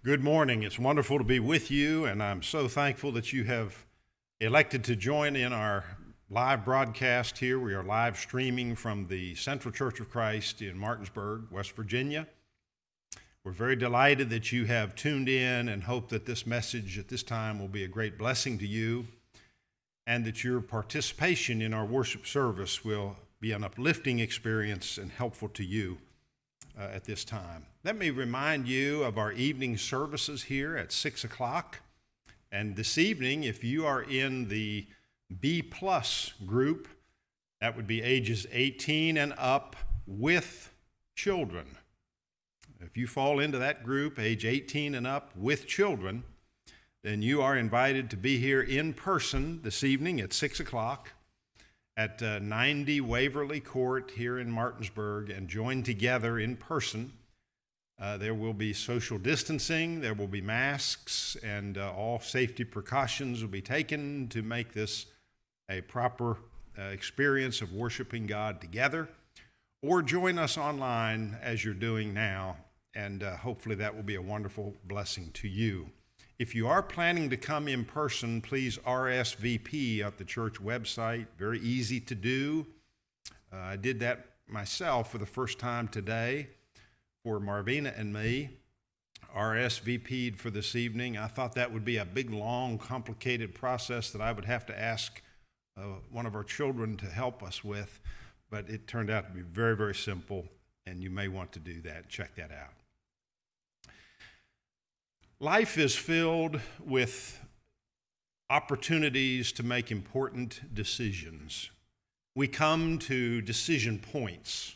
Good morning. It's wonderful to be with you, and I'm so thankful that you have elected to join in our live broadcast here. We are live streaming from the Central Church of Christ in Martinsburg, West Virginia. We're very delighted that you have tuned in and hope that this message at this time will be a great blessing to you and that your participation in our worship service will be an uplifting experience and helpful to you at this time. Let me remind you of our evening services here at 6 o'clock. And this evening, if you are in the B plus group, that would be ages 18 and up with children. If you fall into that group, age 18 and up with children, then you are invited to be here in person this evening at 6 o'clock at 90 Waverly Court here in Martinsburg and join together in person. There will be social distancing, there will be masks, and all safety precautions will be taken to make this a proper experience of worshiping God together. Or join us online as you're doing now, and hopefully that will be a wonderful blessing to you. If you are planning to come in person, please RSVP at the church website. Very easy to do. I did that myself for the first time today for Marvina and me. RSVP'd for this evening. I thought that would be a big, long, complicated process that I would have to ask one of our children to help us with, but it turned out to be very, very simple, and you may want to do that. Check that out. Life is filled with opportunities to make important decisions. We come to decision points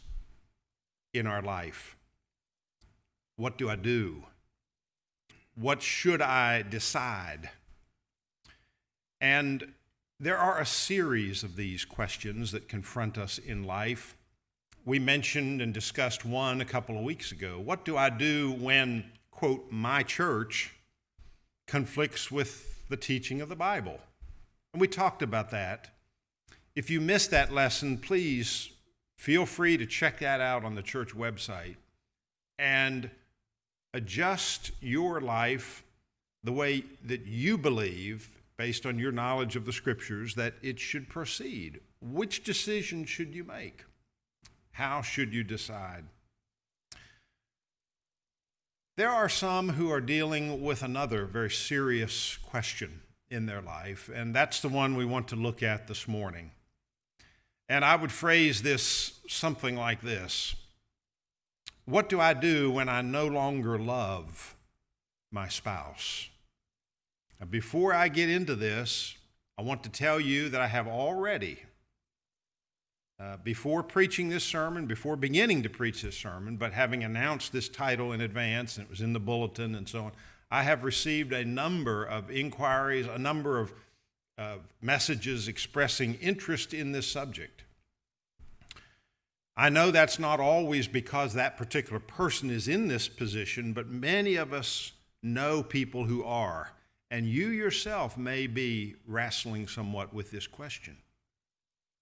in our life. What do I do? What should I decide? And there are a series of these questions that confront us in life. We mentioned and discussed one a couple of weeks ago. What do I do when, quote, my church conflicts with the teaching of the Bible? And we talked about that. If you missed that lesson, please feel free to check that out on the church website and adjust your life the way that you believe, based on your knowledge of the Scriptures, that it should proceed. Which decision should you make? How should you decide? There are some who are dealing with another very serious question in their life, and that's the one we want to look at this morning. And I would phrase this something like this: what do I do when I no longer love my spouse? Now, before I get into this, I want to tell you that I have already, before preaching this sermon, before beginning to preach this sermon, but having announced this title in advance, and it was in the bulletin and so on, I have received a number of inquiries, a number of messages expressing interest in this subject. I know that's not always because that particular person is in this position, but many of us know people who are, and you yourself may be wrestling somewhat with this question.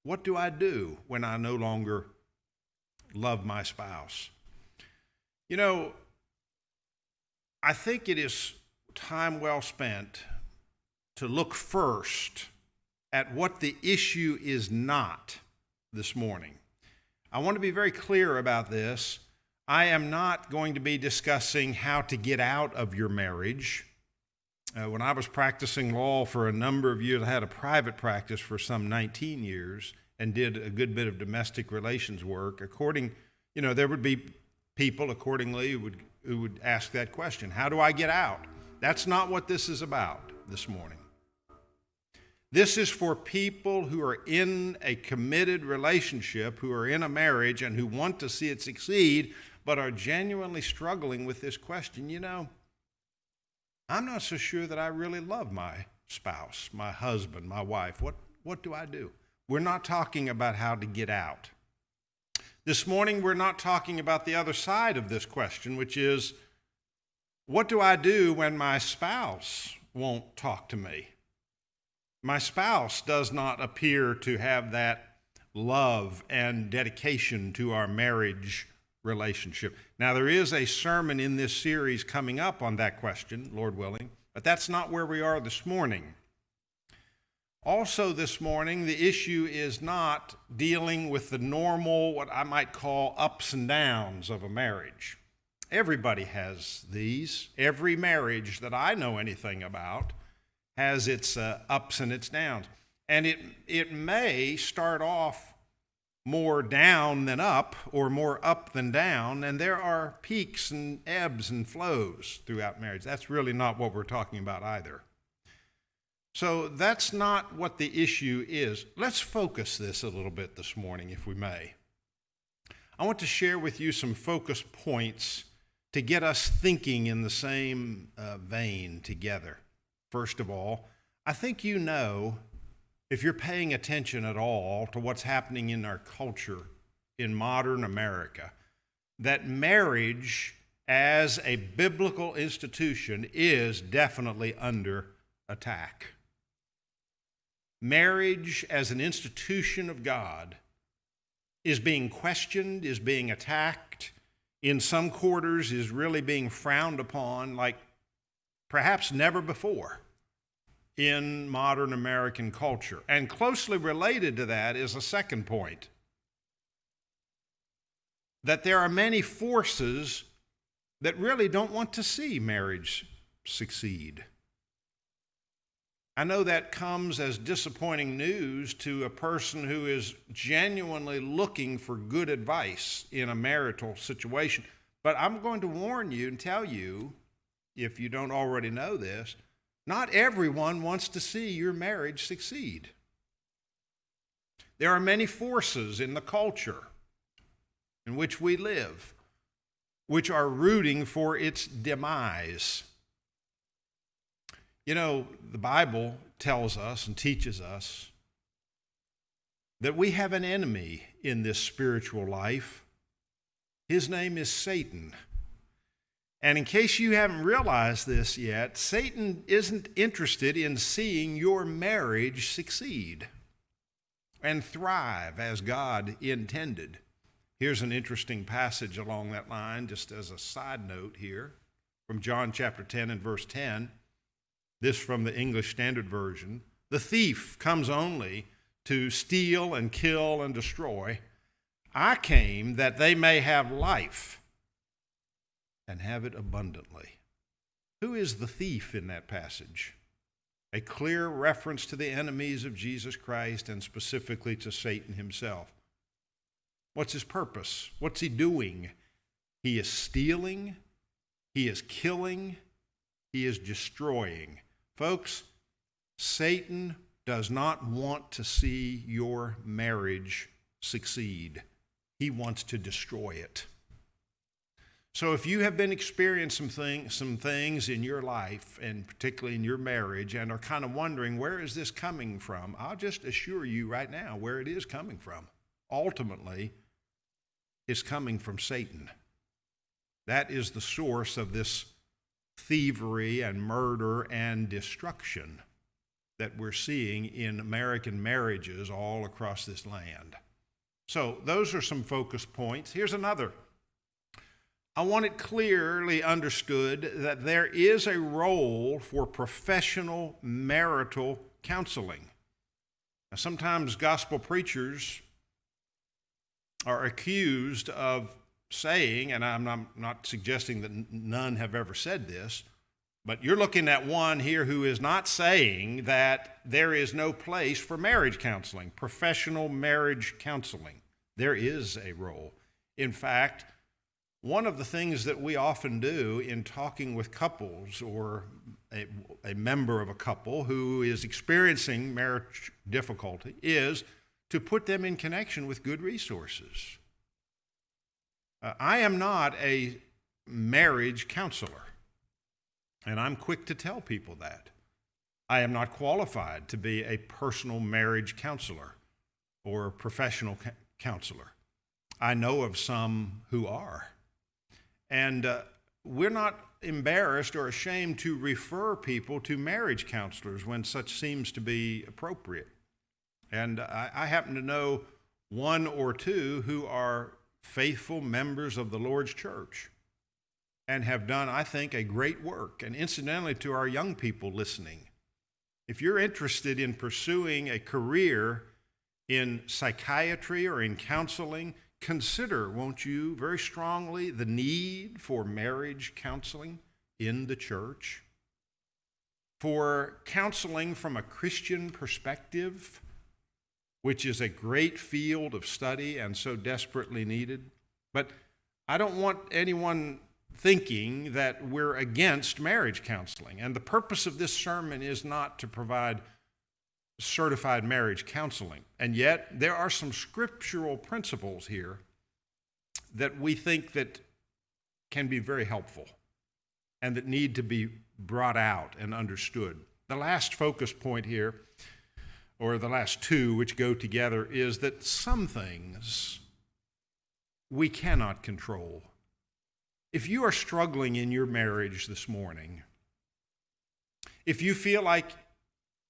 What do I do when I no longer love my spouse? You know, I think it is time well spent to look first at what the issue is not this morning. I want to be very clear about this. I am not going to be discussing how to get out of your marriage. When I was practicing law for a number of years, I had a private practice for some 19 years and did a good bit of domestic relations work. There would be people accordingly who would ask that question: how do I get out? That's not what this is about this morning. This is for people who are in a committed relationship, who are in a marriage and who want to see it succeed, but are genuinely struggling with this question. You know, I'm not so sure that I really love my spouse, my husband, my wife. What do I do? We're not talking about how to get out. This morning, we're not talking about the other side of this question, which is, what do I do when my spouse won't talk to me? My spouse does not appear to have that love and dedication to our marriage relationship. Now, there is a sermon in this series coming up on that question, Lord willing, but that's not where we are this morning. Also this morning, the issue is not dealing with the normal, what I might call ups and downs of a marriage. Everybody has these. Every marriage that I know anything about has its ups and its downs. And it may start off more down than up or more up than down, and there are peaks and ebbs and flows throughout marriage. That's really not what we're talking about either. So that's not what the issue is. Let's focus this a little bit this morning, if we may. I want to share with you some focus points to get us thinking in the same vein together. First of all, I think you know, if you're paying attention at all to what's happening in our culture in modern America, that marriage as a biblical institution is definitely under attack. Marriage as an institution of God is being questioned, is being attacked, in some quarters is really being frowned upon like perhaps never before in modern American culture. And closely related to that is a second point, that there are many forces that really don't want to see marriage succeed. I know that comes as disappointing news to a person who is genuinely looking for good advice in a marital situation. But I'm going to warn you and tell you, if you don't already know this, not everyone wants to see your marriage succeed. There are many forces in the culture in which we live which are rooting for its demise. You know, the Bible tells us and teaches us that we have an enemy in this spiritual life. His name is Satan. And in case you haven't realized this yet, Satan isn't interested in seeing your marriage succeed and thrive as God intended. Here's an interesting passage along that line, just as a side note here, from John chapter 10 and verse 10. This from the English Standard Version. The thief comes only to steal and kill and destroy. I came that they may have life and have it abundantly. Who is the thief in that passage? A clear reference to the enemies of Jesus Christ and specifically to Satan himself. What's his purpose? What's he doing? He is stealing, he is killing, he is destroying. Folks, Satan does not want to see your marriage succeed. He wants to destroy it. So if you have been experiencing some things in your life, and particularly in your marriage, and are kind of wondering, where is this coming from? I'll just assure you right now where it is coming from. Ultimately, it's coming from Satan. That is the source of this thievery and murder and destruction that we're seeing in American marriages all across this land. So those are some focus points. Here's another. I want it clearly understood that there is a role for professional marital counseling. Now, sometimes gospel preachers are accused of saying, and I'm not suggesting that none have ever said this, but you're looking at one here who is not saying that there is no place for marriage counseling, professional marriage counseling. There is a role. In fact, one of the things that we often do in talking with couples or a member of a couple who is experiencing marriage difficulty is to put them in connection with good resources. I am not a marriage counselor, and I'm quick to tell people that. I am not qualified to be a personal marriage counselor or a professional counselor. I know of some who are. And we're not embarrassed or ashamed to refer people to marriage counselors when such seems to be appropriate. And I happen to know one or two who are faithful members of the Lord's church and have done, I think, a great work. And incidentally, to our young people listening, if you're interested in pursuing a career in psychiatry or in counseling, consider, won't you, very strongly, the need for marriage counseling in the church, for counseling from a Christian perspective, which is a great field of study and so desperately needed. But I don't want anyone thinking that we're against marriage counseling. And the purpose of this sermon is not to provide certified marriage counseling. And yet there are some scriptural principles here that we think that can be very helpful and that need to be brought out and understood. The last focus point here, or the last two which go together, is that some things we cannot control. If you are struggling in your marriage this morning, if you feel like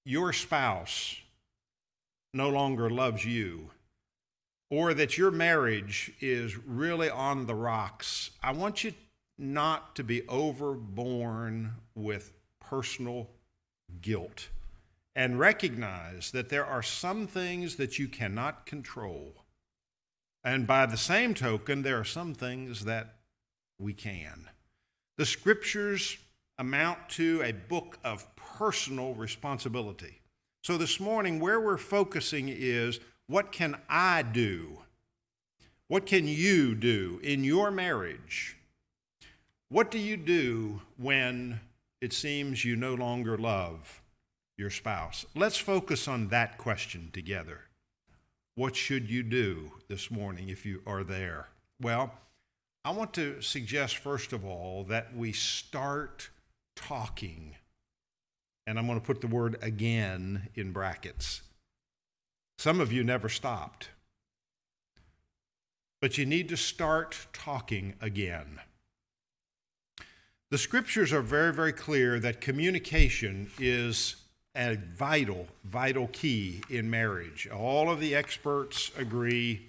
your spouse no longer loves you, or that your marriage is really on the rocks, I want you not to be overborne with personal guilt, and recognize that there are some things that you cannot control. And by the same token, there are some things that we can. The scriptures amount to a book of personal responsibility. So this morning, where we're focusing is, what can I do? What can you do in your marriage? What do you do when it seems you no longer love your spouse? Let's focus on that question together. What should you do this morning if you are there? Well, I want to suggest, first of all, that we start talking. And I'm going to put the word again in brackets. Some of you never stopped. But you need to start talking again. The scriptures are very, very clear that communication is a vital, vital key in marriage. All of the experts agree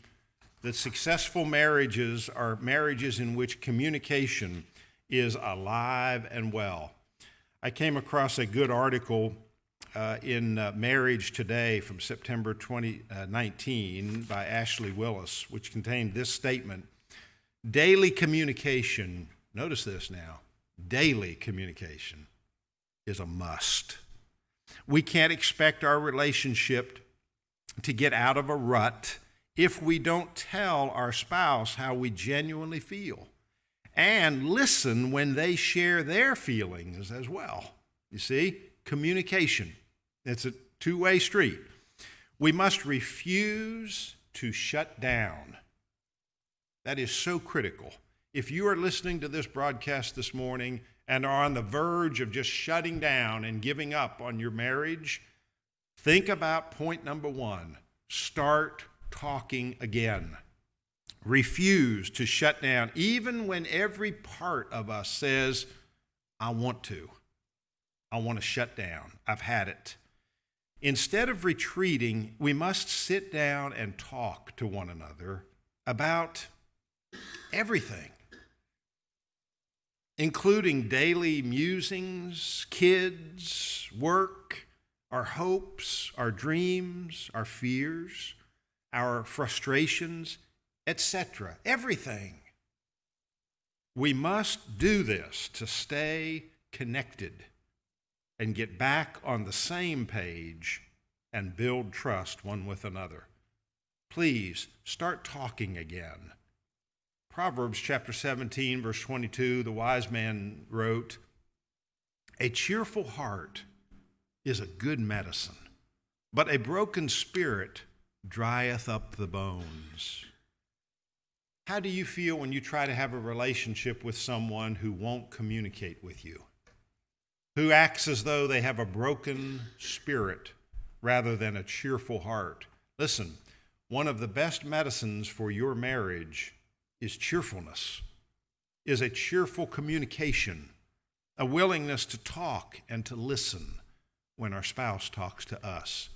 that successful marriages are marriages in which communication is alive and well. I came across a good article in Marriage Today from September 2019 by Ashley Willis, which contained this statement: daily communication, notice this now, daily communication is a must. We can't expect our relationship to get out of a rut if we don't tell our spouse how we genuinely feel and listen when they share their feelings as well. You see, communication, it's a two-way street. We must refuse to shut down. That is so critical. If you are listening to this broadcast this morning and are on the verge of just shutting down and giving up on your marriage, think about point number one. Start talking again. Refuse to shut down, even when every part of us says, I want to shut down. I've had it. Instead of retreating, we must sit down and talk to one another about everything, including daily musings, kids, work, our hopes, our dreams, our fears, our frustrations, etc. Everything. We must do this to stay connected and get back on the same page and build trust one with another. Please start talking again. Proverbs chapter 17, verse 22, the wise man wrote, "A cheerful heart is a good medicine, but a broken spirit drieth up the bones." How do you feel when you try to have a relationship with someone who won't communicate with you, who acts as though they have a broken spirit rather than a cheerful heart? Listen, one of the best medicines for your marriage is cheerfulness, is a cheerful communication, a willingness to talk and to listen when our spouse talks to us.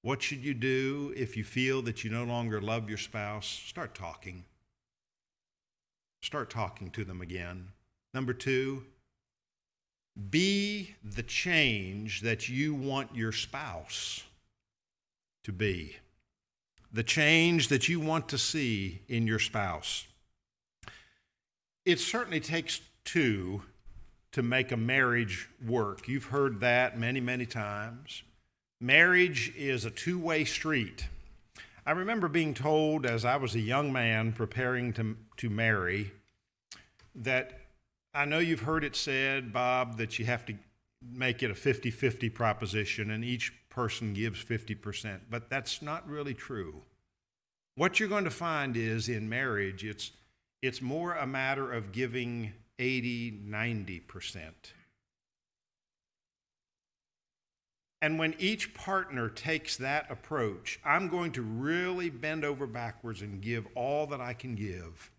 What should you do if you feel that you no longer love your spouse? Start talking. Start talking to them again. Number 2, be the change that you want your spouse to be. The change that you want to see in your spouse. It certainly takes 2 to make a marriage work. You've heard that many, many times. Marriage is a 2-way street. I remember being told as I was a young man preparing to marry that, I know you've heard it said, Bob, that you have to make it a 50-50 proposition and each person gives 50%, but that's not really true. What you're going to find is in marriage, it's more a matter of giving 80-90%. And when each partner takes that approach, I'm going to really bend over backwards and give all that I can give.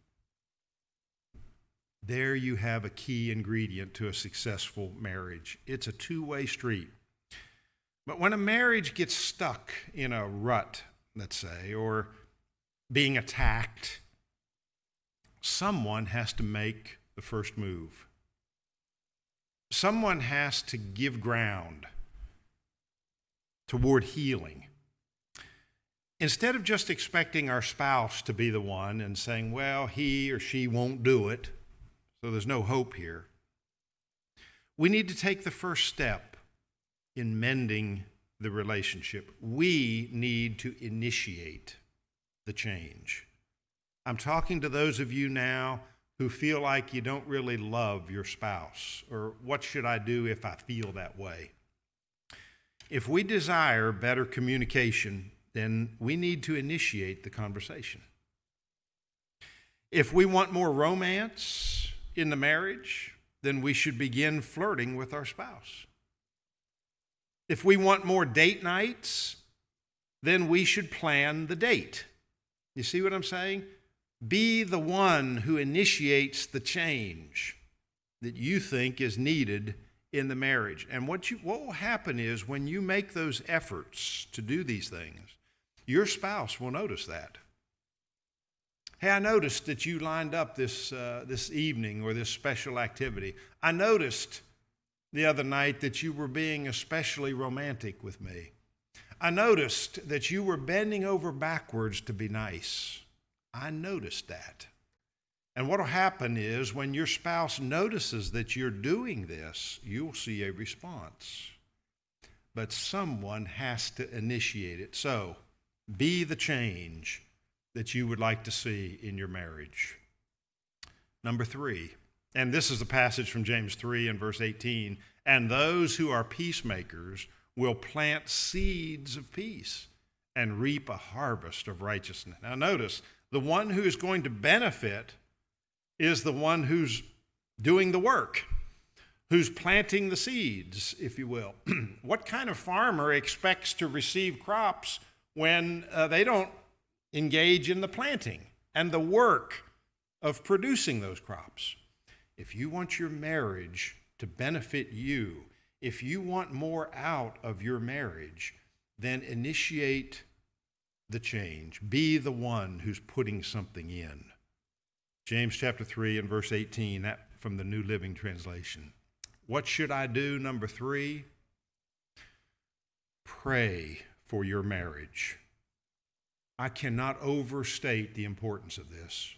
There you have a key ingredient to a successful marriage. It's a 2-way street. But when a marriage gets stuck in a rut, let's say, or being attacked, someone has to make the first move. Someone has to give ground toward healing. Instead of just expecting our spouse to be the one and saying, well, he or she won't do it, so there's no hope here, we need to take the first step in mending the relationship. We need to initiate the change. I'm talking to those of you now who feel like you don't really love your spouse, or what should I do if I feel that way? If we desire better communication, then we need to initiate the conversation. If we want more romance in the marriage, then we should begin flirting with our spouse. If we want more date nights, then we should plan the date. You see what I'm saying? Be the one who initiates the change that you think is needed in the marriage. And what will happen is when you make those efforts to do these things, your spouse will notice that. Hey, I noticed that you lined up this evening or this special activity. I noticed the other night that you were being especially romantic with me. I noticed that you were bending over backwards to be nice. I noticed that. And what will happen is when your spouse notices that you're doing this, you'll see a response. But someone has to initiate it. So be the change that you would like to see in your marriage. Number 3, and this is a passage from James 3 and verse 18, and those who are peacemakers will plant seeds of peace and reap a harvest of righteousness. Now notice, the one who is going to benefit is the one who's doing the work, who's planting the seeds, if you will. What kind of farmer expects to receive crops when they don't engage in the planting and the work of producing those crops? If you want your marriage to benefit you, if you want more out of your marriage, then initiate the change. Be the one who's putting something in. James chapter 3 and verse 18, that from the New Living Translation. What should I do? Number 3, pray for your marriage. I cannot overstate the importance of this.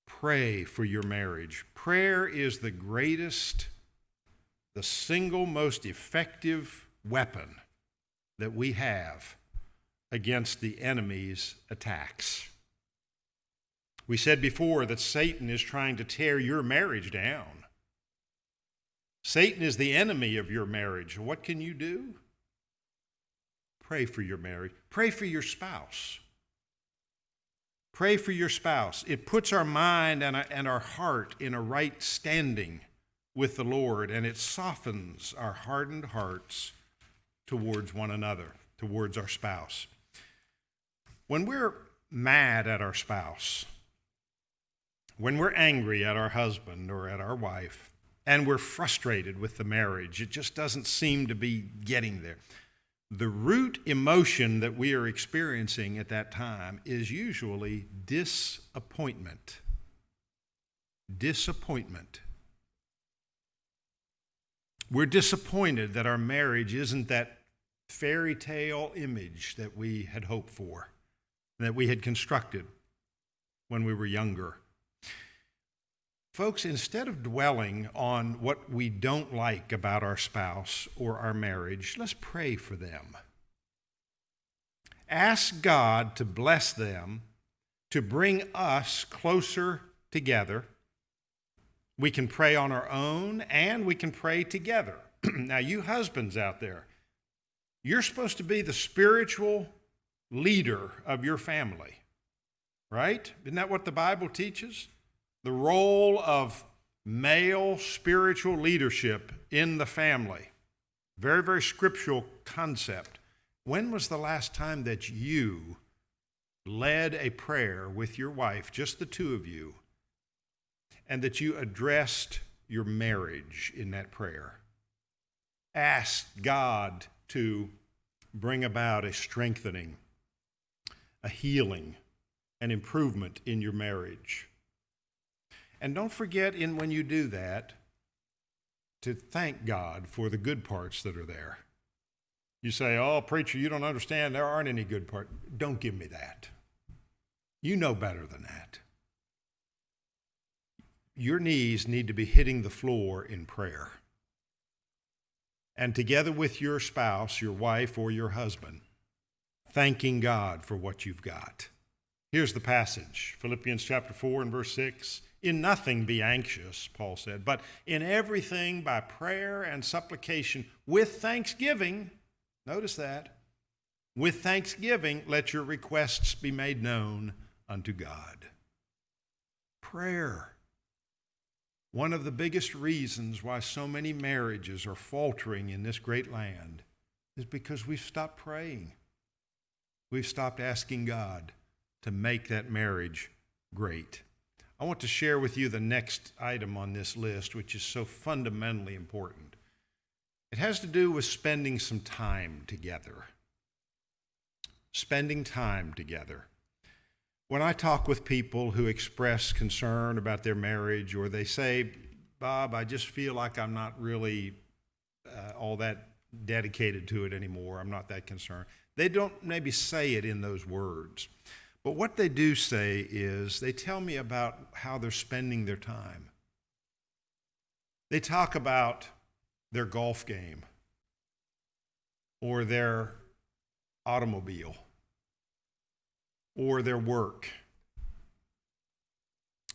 Pray for your marriage. Prayer is the greatest, the single most effective weapon that we have against the enemy's attacks. We said before that Satan is trying to tear your marriage down. Satan is the enemy of your marriage. What can you do? Pray for your marriage. Pray for your spouse. Pray for your spouse. It puts our mind and our heart in a right standing with the Lord, and it softens our hardened hearts towards one another, towards our spouse. When we're mad at our spouse, when we're angry at our husband or at our wife, and we're frustrated with the marriage, it just doesn't seem to be getting there. The root emotion that we are experiencing at that time is usually disappointment. disappointment. We're disappointed that our marriage isn't that fairy tale image that we had hoped for, that we had constructed when we were younger. Folks, instead of dwelling on what we don't like about our spouse or our marriage, let's pray for them. Ask God to bless them, to bring us closer together. We can pray on our own and we can pray together. Now, you husbands out there, you're supposed to be the spiritual leader of your family, right? Isn't that what the Bible teaches? The role of male spiritual leadership in the family. Very, very scriptural concept. When was the last time that you led a prayer with your wife, just the two of you, and that you addressed your marriage in that prayer? Asked God to bring about a strengthening, a healing, an improvement in your marriage. And don't forget, when you do that, to thank God for the good parts that are there. You say, oh, preacher, you don't understand. There aren't any good parts. Don't give me that. You know better than that. Your knees need to be hitting the floor in prayer. And together with your spouse, your wife, or your husband, thanking God for what you've got. Here's the passage, Philippians chapter 4 and verse 6. In nothing be anxious, Paul said, but in everything by prayer and supplication with thanksgiving. Notice that. With thanksgiving, let your requests be made known unto God. Prayer. One of the biggest reasons why so many marriages are faltering in this great land is because we've stopped praying. We've stopped asking God to make that marriage great. I want to share with you the next item on this list, which is so fundamentally important. It has to do with spending some time together. Spending time together. When I talk with people who express concern about their marriage, or they say, Bob, I just feel like I'm not really all that dedicated to it anymore. I'm not that concerned. They don't maybe say it in those words. But what they do say is they tell me about how they're spending their time. They talk about their golf game or their automobile or their work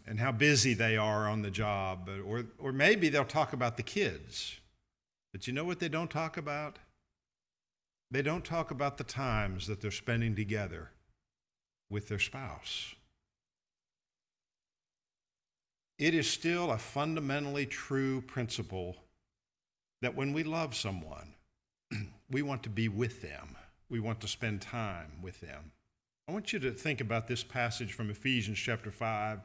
and how busy they are on the job. Or maybe they'll talk about the kids. But you know what they don't talk about? They don't talk about the times that they're spending together with their spouse. It is still a fundamentally true principle that when we love someone, we want to be with them. We want to spend time with them. I want you to think about this passage from Ephesians chapter 5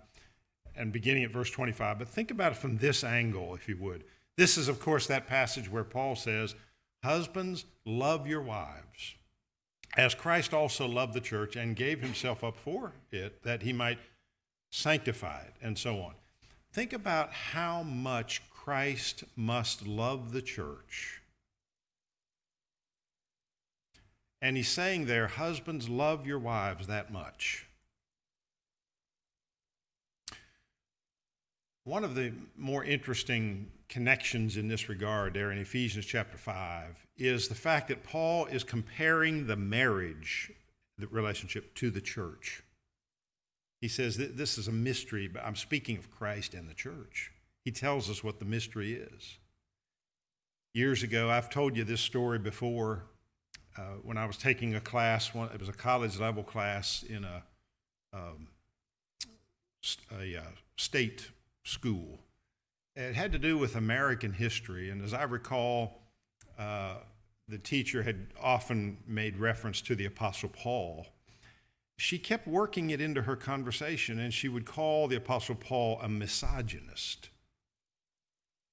and beginning at verse 25, but think about it from this angle, if you would. This is, of course, that passage where Paul says, husbands, love your wives, as Christ also loved the church and gave himself up for it, that he might sanctify it, and so on. Think about how much Christ must love the church. And he's saying there, husbands, love your wives that much. One of the more interesting connections in this regard there in Ephesians chapter 5 is the fact that Paul is comparing the marriage, the relationship, to the church. He says that this is a mystery, but I'm speaking of Christ and the church. He tells us what the mystery is. Years ago, I've told you this story before, when I was taking a class, it was a college level class in a state school. It had to do with American history, and as I recall, the teacher had often made reference to the Apostle Paul. She kept working it into her conversation, and she would call the Apostle Paul a misogynist.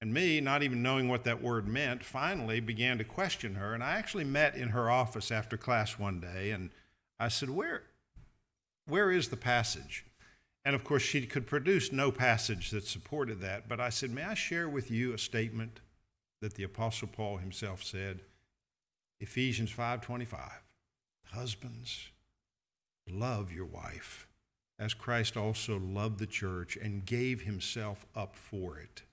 And me, not even knowing what that word meant, finally began to question her, and I actually met in her office after class one day, and I said, where is the passage? And of course, she could produce no passage that supported that. But I said, may I share with you a statement that the Apostle Paul himself said? Ephesians 5:25. Husbands, love your wife, as Christ also loved the church and gave himself up for it.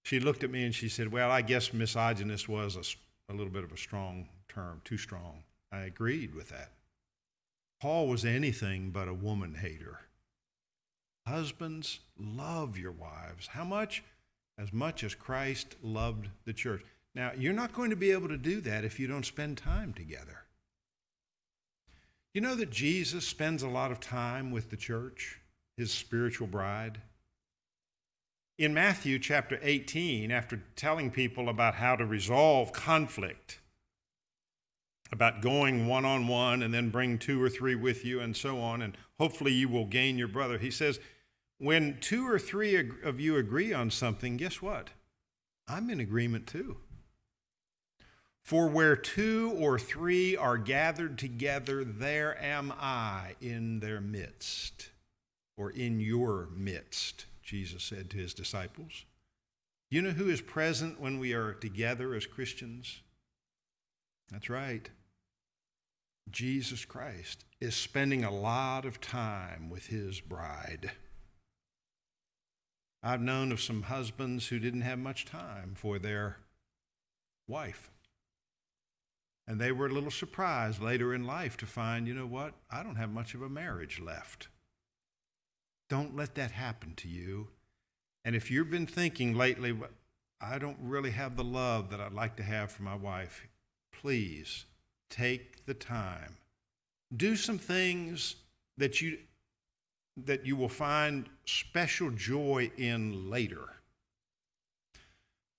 She looked at me and she said, well, I guess misogynist was a little bit of a strong term, too strong. I agreed with that. Paul was anything but a woman hater. Husbands, love your wives. How much? As much as Christ loved the church. Now, you're not going to be able to do that if you don't spend time together. You know that Jesus spends a lot of time with the church, his spiritual bride? In Matthew chapter 18, after telling people about how to resolve conflict, about going one-on-one and then bring 2 or 3 with you and so on, and hopefully you will gain your brother. He says, when 2 or 3 of you agree on something, guess what? I'm in agreement too. For where 2 or 3 are gathered together, there am I in their midst, or in your midst, Jesus said to his disciples. You know who is present when we are together as Christians? That's right. Jesus Christ is spending a lot of time with his bride. I've known of some husbands who didn't have much time for their wife. And they were a little surprised later in life to find, you know what? I don't have much of a marriage left. Don't let that happen to you. And if you've been thinking lately, I don't really have the love that I'd like to have for my wife, please take the time. Do some things that you will find special joy in later.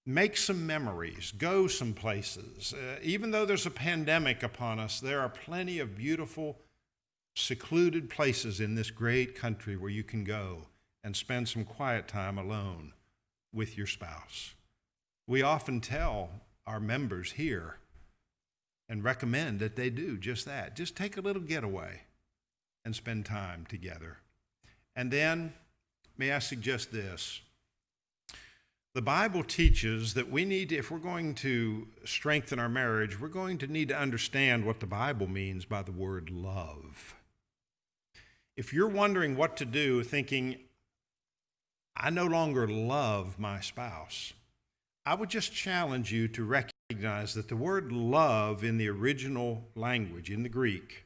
Make some memories. Go some places. Even though there's a pandemic upon us, there are plenty of beautiful, secluded places in this great country where you can go and spend some quiet time alone with your spouse. We often tell our members here and recommend that they do just that. Just take a little getaway and spend time together. And then, may I suggest this? The Bible teaches that we need to, if we're going to strengthen our marriage, we're going to need to understand what the Bible means by the word love. If you're wondering what to do, thinking, I no longer love my spouse, I would just challenge you to recognize that the word love in the original language, in the Greek,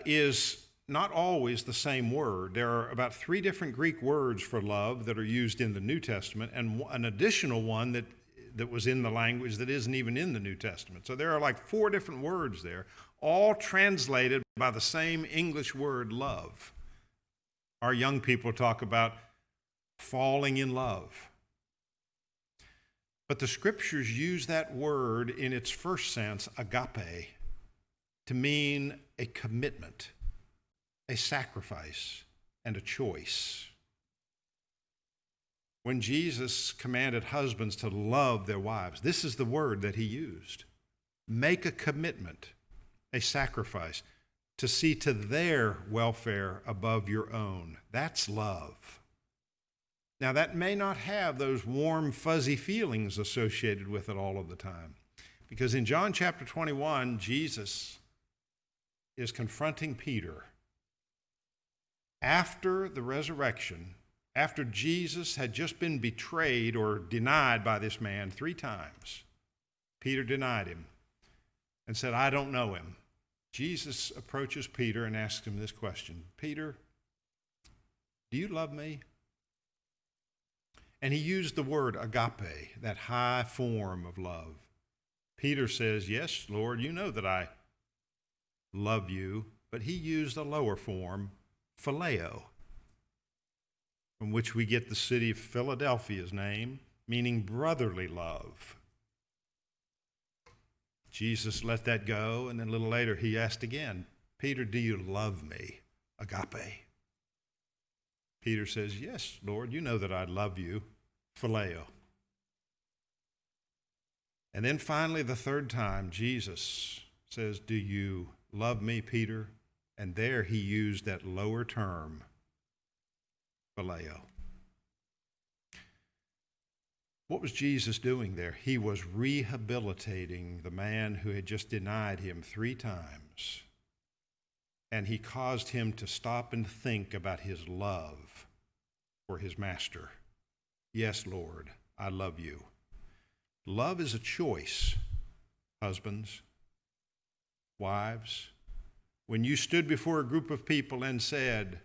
is not always the same word. There are about 3 different Greek words for love that are used in the New Testament, and an additional one that was in the language that isn't even in the New Testament. So there are like 4 different words there, all translated by the same English word, love. Our young people talk about falling in love. But the scriptures use that word in its first sense, agape, to mean a commitment, a sacrifice, and a choice. When Jesus commanded husbands to love their wives, this is the word that he used. Make a commitment, a sacrifice, to see to their welfare above your own. That's love. Now, that may not have those warm, fuzzy feelings associated with it all of the time. Because in John chapter 21, Jesus is confronting Peter. After the resurrection, after Jesus had just been betrayed or denied by this man 3 times, Peter denied him and said, I don't know him. Jesus approaches Peter and asks him this question, Peter, do you love me? And he used the word agape, that high form of love. Peter says, yes, Lord, you know that I love you, but he used a lower form, phileo, from which we get the city of Philadelphia's name, meaning brotherly love. Jesus let that go, and then a little later he asked again, Peter, do you love me? Agape. Peter says, yes, Lord, you know that I love you, phileo. And then finally, the 3rd time, Jesus says, do you love me, Peter? And there he used that lower term, phileo. What was Jesus doing there? He was rehabilitating the man who had just denied him 3 times. And he caused him to stop and think about his love for his master. Yes, Lord, I love you. Love is a choice, husbands, wives. When you stood before a group of people and said,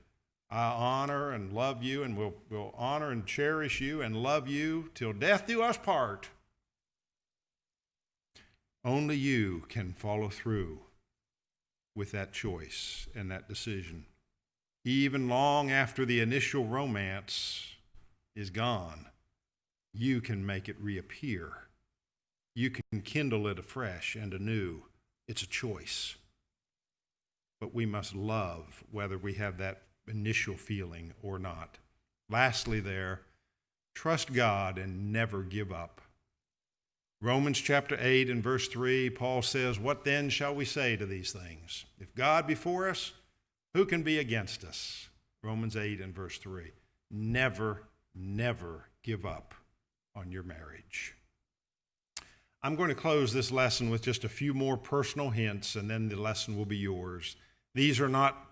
I honor and love you, and will honor and cherish you and love you till death do us part. Only you can follow through with that choice and that decision. Even long after the initial romance is gone, you can make it reappear. You can kindle it afresh and anew. It's a choice. But we must love whether we have that initial feeling or not. Lastly there, trust God and never give up. Romans chapter 8 and verse 3, Paul says, what then shall we say to these things? If God be for us, who can be against us? Romans 8 and verse 3. Never, never give up on your marriage. I'm going to close this lesson with just a few more personal hints, and then the lesson will be yours. These are not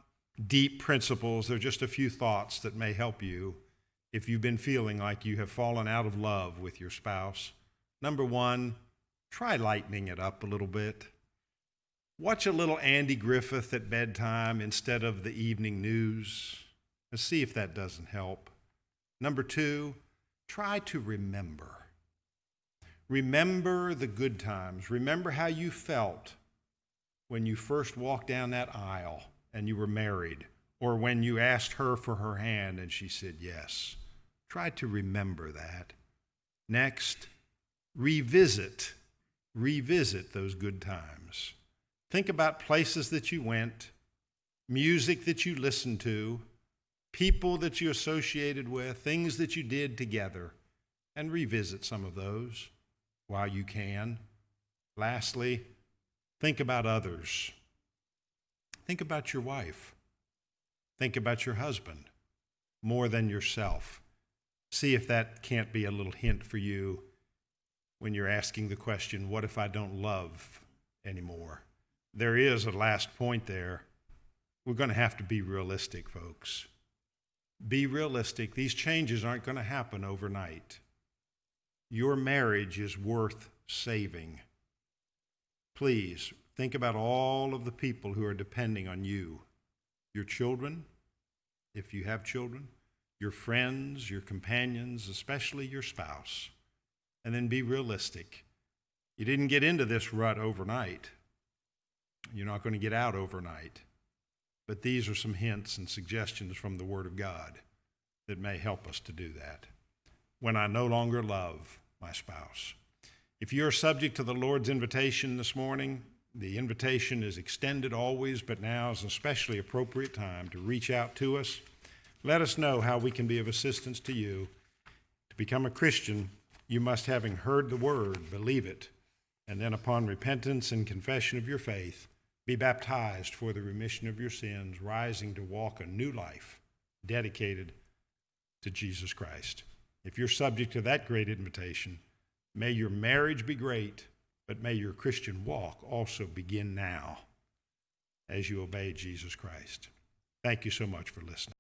deep principles. They're just a few thoughts that may help you if you've been feeling like you have fallen out of love with your spouse. Number 1, try lightening it up a little bit. Watch a little Andy Griffith at bedtime instead of the evening news. Let's see if that doesn't help. Number 2, try to remember. Remember the good times. Remember how you felt when you first walked down that aisle and you were married, or when you asked her for her hand and she said yes. Try to remember that. Next, revisit those good times. Think about places that you went, music that you listened to, people that you associated with, things that you did together, and revisit some of those while you can. Lastly, think about others. Think about your wife. Think about your husband more than yourself. See if that can't be a little hint for you when you're asking the question, what if I don't love anymore? There is a last point there. We're going to have to be realistic, folks. Be realistic. These changes aren't going to happen overnight. Your marriage is worth saving. Please think about all of the people who are depending on you. Your children, if you have children, your friends, your companions, especially your spouse. And then be realistic. You didn't get into this rut overnight. You're not going to get out overnight. But these are some hints and suggestions from the Word of God that may help us to do that. When I no longer love my spouse. If you're subject to the Lord's invitation this morning, the invitation is extended always, but now is an especially appropriate time to reach out to us. Let us know how we can be of assistance to you. To become a Christian, you must, having heard the word, believe it, and then upon repentance and confession of your faith, be baptized for the remission of your sins, rising to walk a new life dedicated to Jesus Christ. If you're subject to that great invitation, may your marriage be great, but may your Christian walk also begin now as you obey Jesus Christ. Thank you so much for listening.